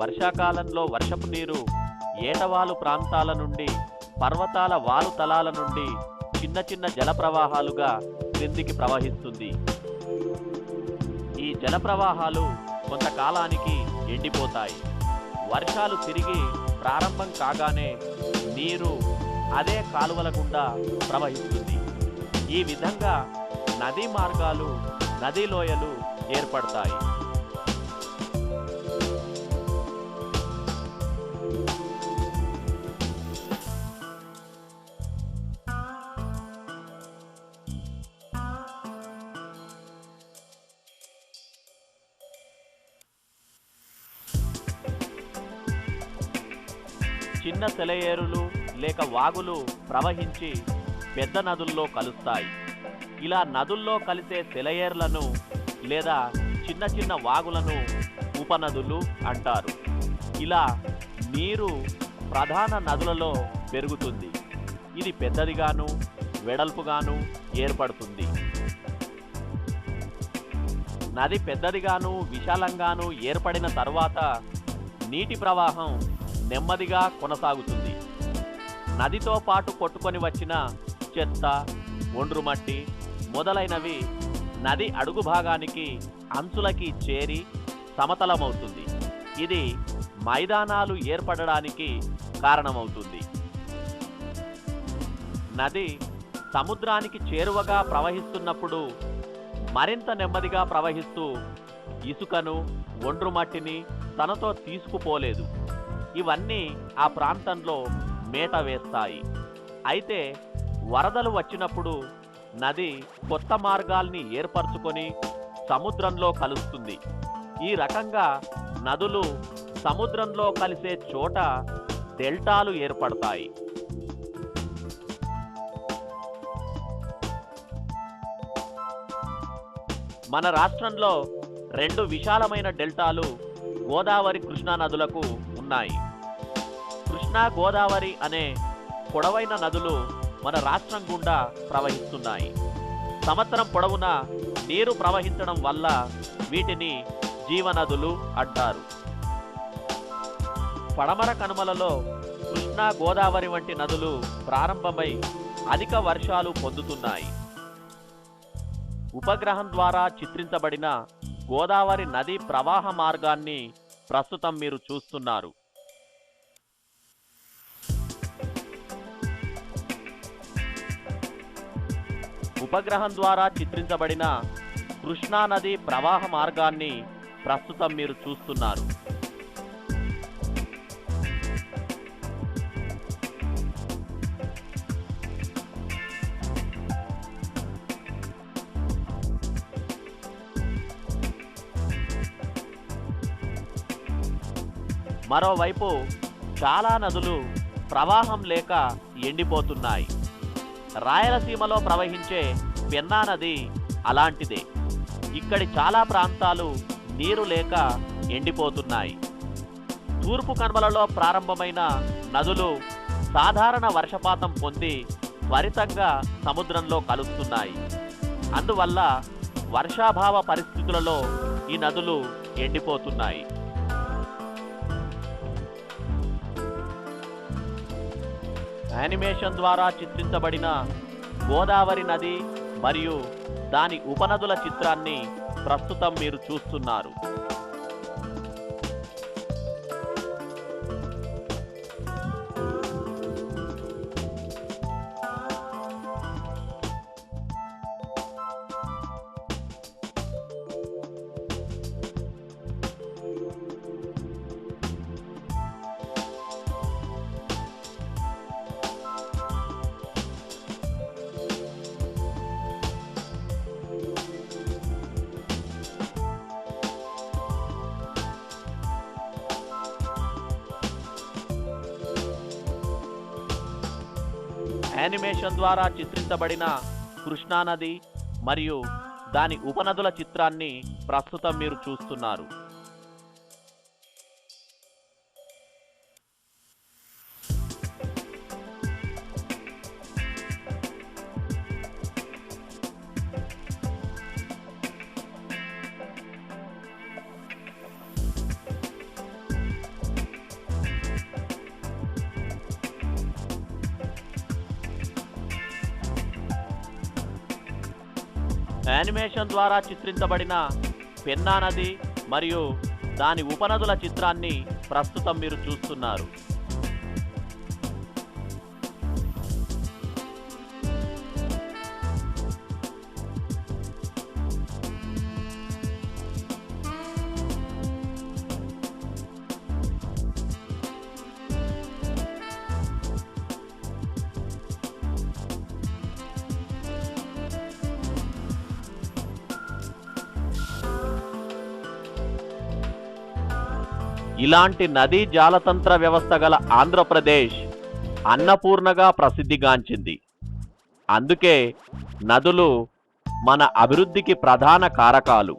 వర్షాకాలంలో వర్షపు నీరు ఏటవాలు ప్రాంతాల నుండి, పర్వతాల వాలు తలాల నుండి చిన్న చిన్న జల ప్రవాహాలుగా క్రిందికి ప్రవహిస్తుంది. ఈ జల ప్రవాహాలు కొంతకాలానికి ఎండిపోతాయి. వర్షాలు తిరిగి ప్రారంభం కాగానే నీరు అదే కాలువల గుండా ప్రవహిస్తుంది. ఈ విధంగా నదీ మార్గాలు, నదీ లోయలు ఏర్పడతాయి. చిన్న సెలయేరులు లేక వాగులు ప్రవహించి పెద్ద నదుల్లో కలుస్తాయి. ఇలా నదుల్లో కలిసే సెలయేర్లను లేదా చిన్న చిన్న వాగులను ఉపనదులు అంటారు. ఇలా నీరు ప్రధాన నదులలో పెరుగుతుంది. ఇది పెద్దదిగాను వెడల్పుగాను ఏర్పడుతుంది. నది పెద్దదిగాను విశాలంగాను ఏర్పడిన తర్వాత నీటి ప్రవాహం నెమ్మదిగా కొనసాగుతుంది. నదితో పాటు కొట్టుకొని వచ్చిన చెత్త, ఒండ్రుమట్టి మొదలైనవి నది అడుగు భాగానికి, అంచులకి చేరి సమతలమవుతుంది. ఇది మైదానాలు ఏర్పడడానికి కారణమవుతుంది. నది సముద్రానికి చేరువగా ప్రవహిస్తున్నప్పుడు మరింత నెమ్మదిగా ప్రవహిస్తూ ఇసుకను, ఒండ్రుమట్టిని తనతో తీసుకుపోలేదు. ఇవన్నీ ఆ ప్రాంతంలో మేట వేస్తాయి. అయితే వరదలు వచ్చినప్పుడు నది కొత్త మార్గాల్ని ఏర్పరచుకొని సముద్రంలో కలుస్తుంది. ఈ రకంగా నదులు సముద్రంలో కలిసే చోట డెల్టాలు ఏర్పడతాయి. మన రాష్ట్రంలో 2 విశాలమైన డెల్టాలు గోదావరి, కృష్ణా నదులకు ఉన్నాయి. కృష్ణా, గోదావరి అనే పొడవైన నదులు మన రాష్ట్రం గుండా ప్రవహిస్తున్నాయి. సంవత్సరం పొడవునా నీరు ప్రవహించడం వల్ల వీటిని జీవనదులు అంటారు. పడమర కనుమలలో కృష్ణా, గోదావరి వంటి నదులు ప్రారంభమై అధిక వర్షాలు పొందుతున్నాయి. ఉపగ్రహం ద్వారా చిత్రించబడిన గోదావరి నది ప్రవాహ మార్గాన్ని ప్రస్తుతం మీరు చూస్తున్నారు. ఉపగ్రహం ద్వారా చిత్రించబడిన కృష్ణా నది ప్రవాహ మార్గాన్ని ప్రస్తుతం మీరు చూస్తున్నారు. మరోవైపు చాలా నదులు ప్రవాహం లేక ఎండిపోతున్నాయి. రాయలసీమలో ప్రవహించే పెన్నా నది అలాంటిదే. ఇక్కడి చాలా ప్రాంతాలు నీరు లేక ఎండిపోతున్నాయి. తూర్పు కనుమలలో ప్రారంభమైన నదులు సాధారణ వర్షపాతం పొంది త్వరితంగా సముద్రంలో కలుస్తున్నాయి. అందువల్ల వర్షాభావ పరిస్థితులలో ఈ నదులు ఎండిపోతున్నాయి. యానిమేషన్ ద్వారా చిత్రించబడిన గోదావరి నది మరియు దాని ఉపనదుల చిత్రాన్ని ప్రస్తుతం మీరు చూస్తున్నారు. యానిమేషన్ ద్వారా చిత్రించబడిన కృష్ణా నది మరియు దాని ఉపనదుల చిత్రాన్ని ప్రస్తుతం మీరు చూస్తున్నారు. యానిమేషన్ ద్వారా చిత్రించబడిన పెన్నా నది మరియు దాని ఉపనదుల చిత్రాన్ని ప్రస్తుతం మీరు చూస్తున్నారు. ఇలాంటి నదీ జాలతంత్ర వ్యవస్థ గల ఆంధ్రప్రదేశ్ అన్నపూర్ణగా ప్రసిద్ధిగాంచింది. అందుకే నదులు మన అభివృద్ధికి ప్రధాన కారకాలు.